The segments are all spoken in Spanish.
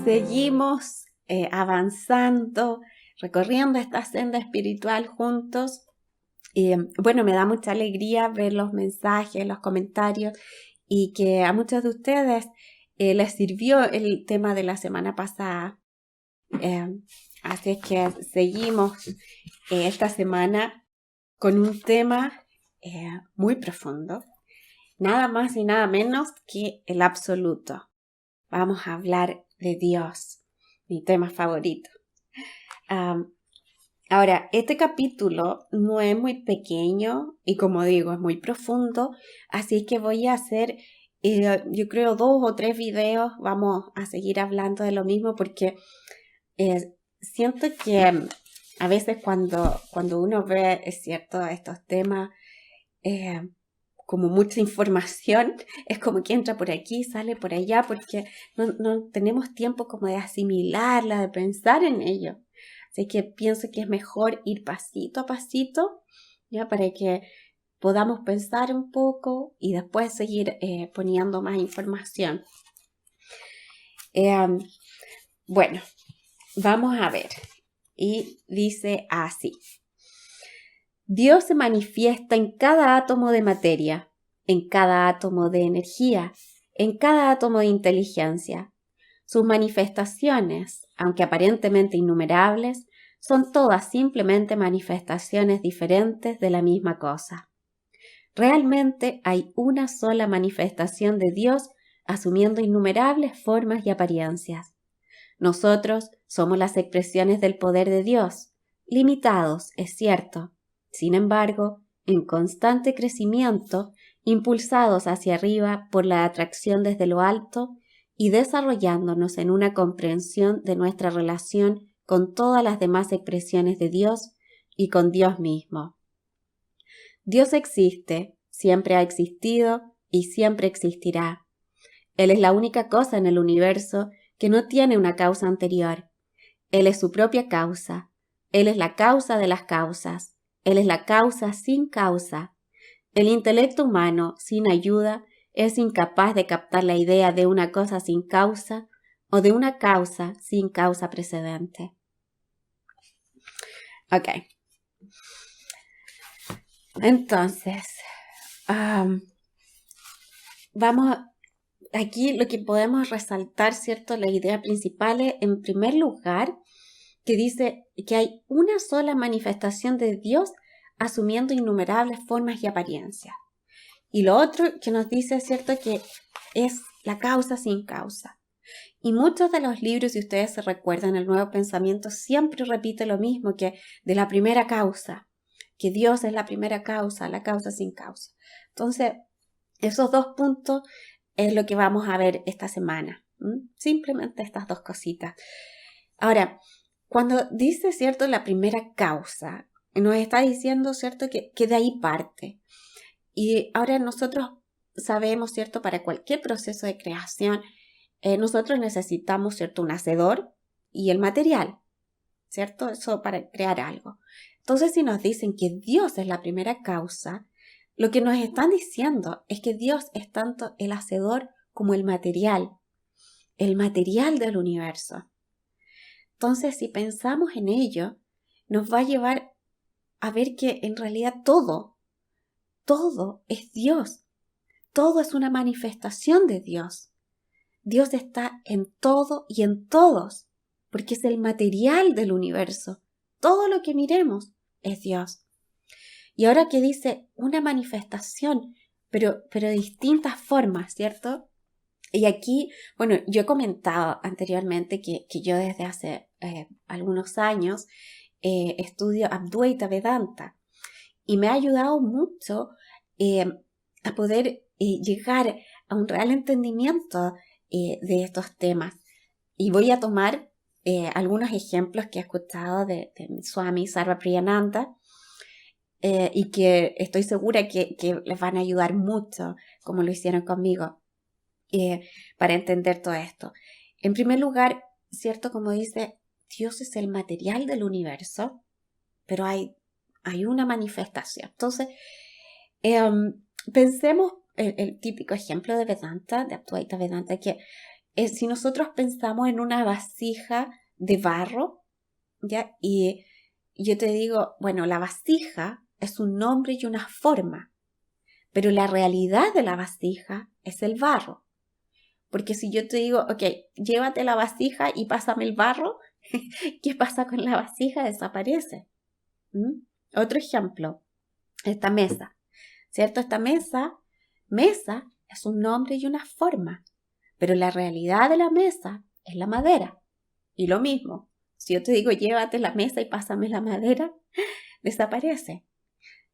seguimos avanzando, recorriendo esta senda espiritual juntos. Bueno, me da mucha alegría ver los mensajes, los comentarios y que a muchos de ustedes les sirvió el tema de la semana pasada. Así es que seguimos esta semana con un tema muy profundo, nada más y nada menos que el absoluto. Vamos a hablar de Dios, mi tema favorito. Ahora, este capítulo no es muy pequeño y, como digo, es muy profundo, así que voy a hacer, yo creo, 2 o 3 videos. Vamos a seguir hablando de lo mismo porque siento que a veces cuando uno ve, es cierto, estos temas, como mucha información, es como que entra por aquí, sale por allá, porque no tenemos tiempo como de asimilarla, de pensar en ello. Así que pienso que es mejor ir pasito a pasito, ¿ya? Para que podamos pensar un poco y después seguir poniendo más información. Bueno, vamos a ver. Y dice así: Dios se manifiesta en cada átomo de materia, en cada átomo de energía, en cada átomo de inteligencia. Sus manifestaciones, aunque aparentemente innumerables, son todas simplemente manifestaciones diferentes de la misma cosa. Realmente hay una sola manifestación de Dios asumiendo innumerables formas y apariencias. Nosotros somos las expresiones del poder de Dios, limitados, es cierto, sin embargo, en constante crecimiento, impulsados hacia arriba por la atracción desde lo alto y desarrollándonos en una comprensión de nuestra relación con todas las demás expresiones de Dios y con Dios mismo. Dios existe, siempre ha existido y siempre existirá. Él es la única cosa en el universo que no tiene una causa anterior. Él es su propia causa. Él es la causa de las causas. Él es la causa sin causa. El intelecto humano, sin ayuda, es incapaz de captar la idea de una cosa sin causa o de una causa sin causa precedente. Ok. Entonces, vamos, aquí lo que podemos resaltar, ¿cierto? La idea principal es, en primer lugar, que dice que hay una sola manifestación de Dios asumiendo innumerables formas y apariencias. Y lo otro que nos dice, ¿cierto?, que es la causa sin causa. Y muchos de los libros, si ustedes se recuerdan, el Nuevo Pensamiento siempre repite lo mismo, que de la primera causa, que Dios es la primera causa, la causa sin causa. Entonces, esos 2 puntos es lo que vamos a ver esta semana. Simplemente estas 2 cositas. Ahora, cuando dice, ¿cierto?, la primera causa, nos está diciendo, ¿cierto?, que de ahí parte. Y ahora nosotros sabemos, ¿cierto?, para cualquier proceso de creación, nosotros necesitamos, ¿cierto?, un hacedor y el material, ¿cierto? Eso para crear algo. Entonces, si nos dicen que Dios es la primera causa, lo que nos están diciendo es que Dios es tanto el hacedor como el material del universo. Entonces, si pensamos en ello, nos va a llevar a ver que en realidad todo es Dios. Todo es una manifestación de Dios. Dios está en todo y en todos, porque es el material del universo. Todo lo que miremos es Dios. Y ahora que dice una manifestación, pero de distintas formas, ¿cierto? Y aquí, bueno, yo he comentado anteriormente que yo desde hace algunos años estudio Advaita Vedanta y me ha ayudado mucho a poder llegar a un real entendimiento de estos temas. Y voy a tomar algunos ejemplos que he escuchado de mi Swami Sarvapriyananda y que estoy segura que les van a ayudar mucho, como lo hicieron conmigo, para entender todo esto. En primer lugar, ¿cierto? Como dice, Dios es el material del universo, pero hay una manifestación. Entonces, pensemos el típico ejemplo de Vedanta, de Advaita Vedanta, que si nosotros pensamos en una vasija de barro, ¿ya? Y yo te digo, bueno, la vasija es un nombre y una forma, pero la realidad de la vasija es el barro. Porque si yo te digo, ok, llévate la vasija y pásame el barro, ¿qué pasa con la vasija? Desaparece. Otro ejemplo, esta mesa, ¿cierto? Esta mesa es un nombre y una forma, pero la realidad de la mesa es la madera. Y lo mismo, si yo te digo llévate la mesa y pásame la madera, desaparece.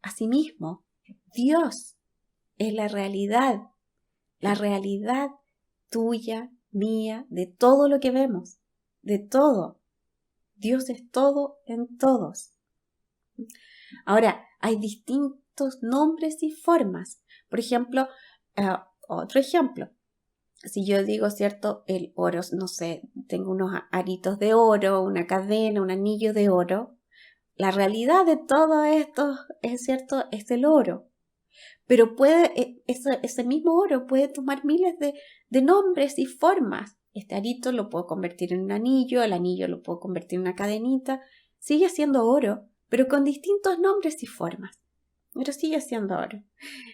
Asimismo, Dios es la realidad tuya, mía, de todo lo que vemos, de todo. Dios es todo en todos. Ahora, hay distintos nombres y formas. Por ejemplo, otro ejemplo. Si yo digo, ¿cierto? El oro, no sé, tengo unos aritos de oro, una cadena, un anillo de oro. La realidad de todo esto, es cierto, es el oro. Pero ese mismo oro puede tomar miles de nombres y formas. Este arito lo puedo convertir en un anillo, el anillo lo puedo convertir en una cadenita. Sigue siendo oro, pero con distintos nombres y formas. Pero sigue siendo oro.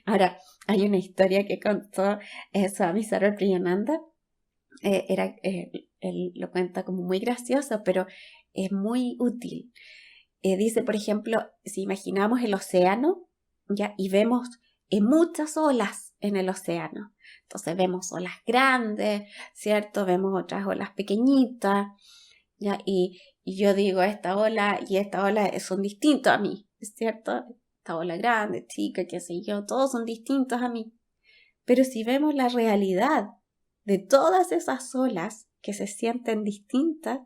Ahora, hay una historia que contó Swami Sarvabhauma. Él lo cuenta como muy gracioso, pero es muy útil. Dice, por ejemplo, si imaginamos el océano, ¿ya? Y vemos muchas olas en el océano. Entonces vemos olas grandes, ¿cierto? Vemos otras olas pequeñitas, ¿ya? Y yo digo, esta ola y esta ola son distintos a mí, ¿cierto? Esta ola grande, chica, qué sé yo, todos son distintos a mí. Pero si vemos la realidad de todas esas olas que se sienten distintas,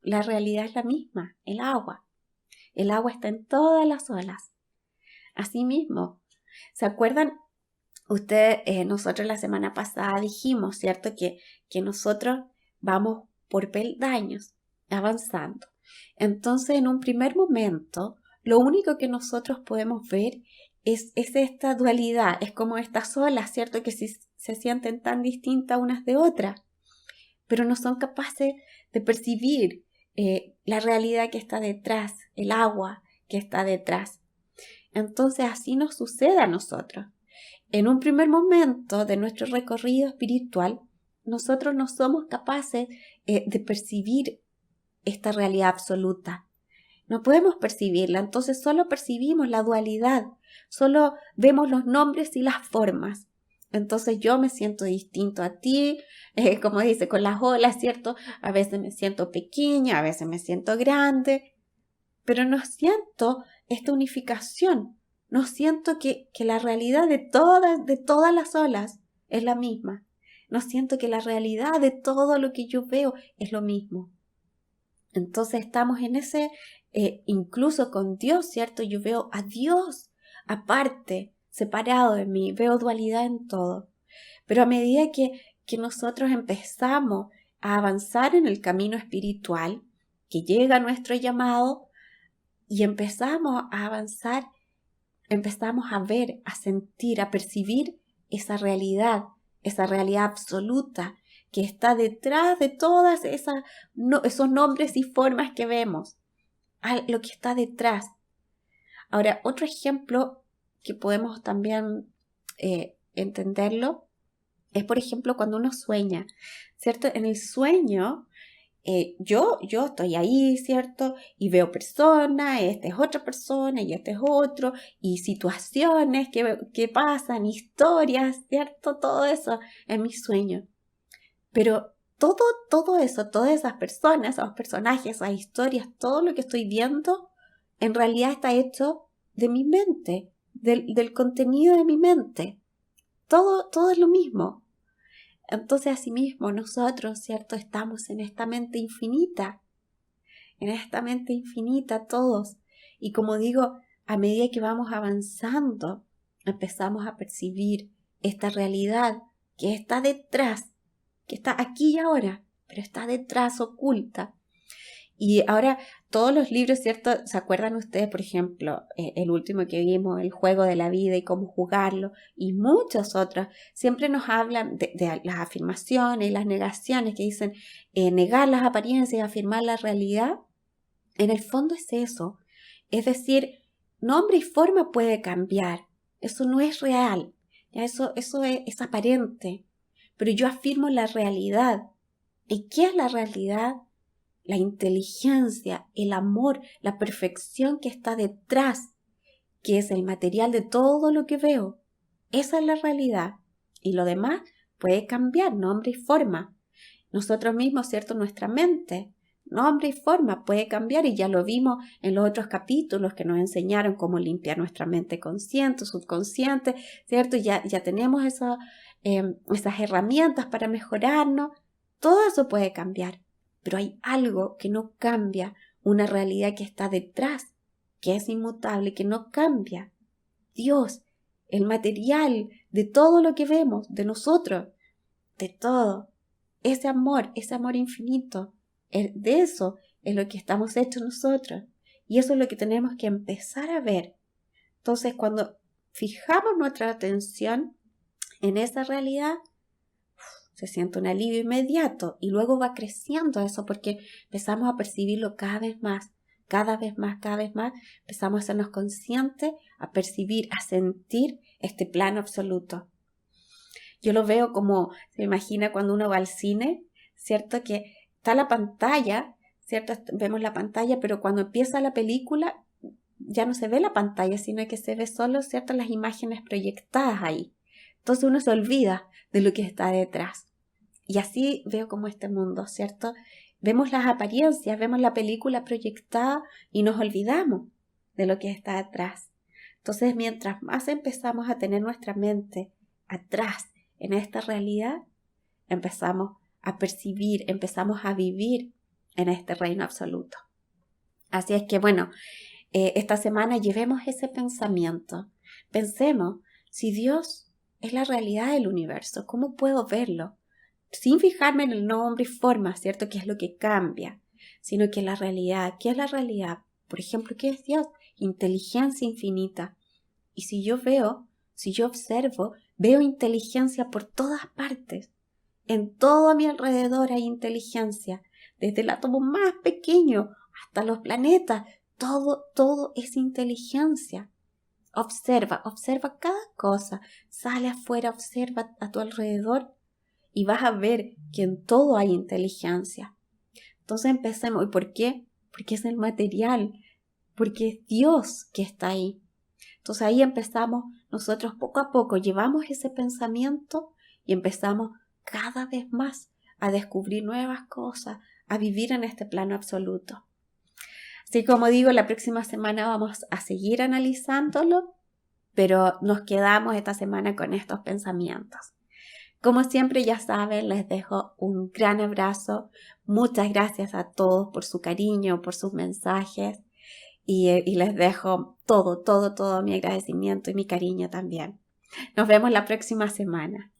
la realidad es la misma, el agua. El agua está en todas las olas. Asimismo, ¿se acuerdan? Ustedes, nosotros la semana pasada dijimos, ¿cierto? Que nosotros vamos por peldaños, avanzando. Entonces, en un primer momento, lo único que nosotros podemos ver es esta dualidad, es como estas olas, ¿cierto? Que se sienten tan distintas unas de otras, pero no son capaces de percibir la realidad que está detrás, el agua que está detrás. Entonces así nos sucede a nosotros. En un primer momento de nuestro recorrido espiritual, nosotros no somos capaces de percibir esta realidad absoluta. No podemos percibirla, entonces solo percibimos la dualidad, solo vemos los nombres y las formas. Entonces yo me siento distinto a ti, como dice, con las olas, ¿cierto? A veces me siento pequeña, a veces me siento grande, pero no siento esta unificación, no siento que la realidad de todas las olas es la misma, no siento que la realidad de todo lo que yo veo es lo mismo. Entonces estamos en ese, incluso con Dios, ¿cierto? Yo veo a Dios aparte, separado de mí, veo dualidad en todo. Pero a medida que nosotros empezamos a avanzar en el camino espiritual, que llega nuestro llamado y empezamos a avanzar, empezamos a ver, a sentir, a percibir esa realidad absoluta que está detrás de todas esos nombres y formas que vemos, lo que está detrás. Ahora, otro ejemplo que podemos también entenderlo es, por ejemplo, cuando uno sueña, ¿cierto? En el sueño, yo estoy ahí, ¿cierto? Y veo personas, esta es otra persona y este es otro, y situaciones que pasan, historias, ¿cierto? Todo eso en mi sueño. Pero todo eso, todas esas personas, esos personajes, esas historias, todo lo que estoy viendo, en realidad está hecho de mi mente, del contenido de mi mente. Todo es lo mismo. Entonces, asimismo, nosotros, ¿cierto? Estamos en esta mente infinita todos. Y como digo, a medida que vamos avanzando, empezamos a percibir esta realidad que está detrás, que está aquí y ahora, pero está detrás, oculta. Y ahora todos los libros, ¿cierto? ¿Se acuerdan ustedes, por ejemplo, el último que vimos, El juego de la vida y cómo jugarlo? Y muchos otros siempre nos hablan de las afirmaciones y las negaciones que dicen negar las apariencias y afirmar la realidad. En el fondo es eso. Es decir, nombre y forma puede cambiar. Eso no es real. Ya eso es aparente. Pero yo afirmo la realidad. ¿Y qué es la realidad? La inteligencia, el amor, la perfección que está detrás, que es el material de todo lo que veo. Esa es la realidad. Y lo demás puede cambiar, nombre y forma. Nosotros mismos, ¿cierto? Nuestra mente, nombre y forma puede cambiar y ya lo vimos en los otros capítulos que nos enseñaron cómo limpiar nuestra mente consciente, subconsciente, ¿cierto? Ya tenemos esas herramientas para mejorarnos. Todo eso puede cambiar. Pero hay algo que no cambia, una realidad que está detrás, que es inmutable, que no cambia. Dios, el material de todo lo que vemos, de nosotros, de todo. Ese amor infinito, de eso es lo que estamos hechos nosotros. Y eso es lo que tenemos que empezar a ver. Entonces, cuando fijamos nuestra atención en esa realidad, se siente un alivio inmediato y luego va creciendo eso porque empezamos a percibirlo cada vez más, empezamos a hacernos conscientes, a percibir, a sentir este plano absoluto. Yo lo veo como, se imagina cuando uno va al cine, ¿cierto? Que está la pantalla, ¿cierto? Vemos la pantalla, pero cuando empieza la película ya no se ve la pantalla, sino que se ve solo, ¿cierto? Las imágenes proyectadas ahí. Entonces uno se olvida de lo que está detrás. Y así veo como este mundo, ¿cierto? Vemos las apariencias, vemos la película proyectada y nos olvidamos de lo que está atrás. Entonces, mientras más empezamos a tener nuestra mente atrás en esta realidad, empezamos a percibir, empezamos a vivir en este reino absoluto. Así es que, bueno, esta semana llevemos ese pensamiento. Pensemos, si Dios es la realidad del universo, ¿cómo puedo verlo? Sin fijarme en el nombre y forma, ¿cierto? Que es lo que cambia, sino que la realidad, ¿qué es la realidad? Por ejemplo, ¿qué es Dios? Inteligencia infinita. Y si yo observo, veo inteligencia por todas partes. En todo a mi alrededor hay inteligencia, desde el átomo más pequeño hasta los planetas. Todo es inteligencia. Observa cada cosa. Sale afuera, observa a tu alrededor y vas a ver que en todo hay inteligencia. Entonces empecemos. ¿Y por qué? Porque es el material, porque es Dios que está ahí. Entonces ahí empezamos nosotros poco a poco, llevamos ese pensamiento y empezamos cada vez más a descubrir nuevas cosas, a vivir en este plano absoluto. Así como digo, la próxima semana vamos a seguir analizándolo, pero nos quedamos esta semana con estos pensamientos. Como siempre, ya saben, les dejo un gran abrazo. Muchas gracias a todos por su cariño, por sus mensajes. Y les dejo todo mi agradecimiento y mi cariño también. Nos vemos la próxima semana.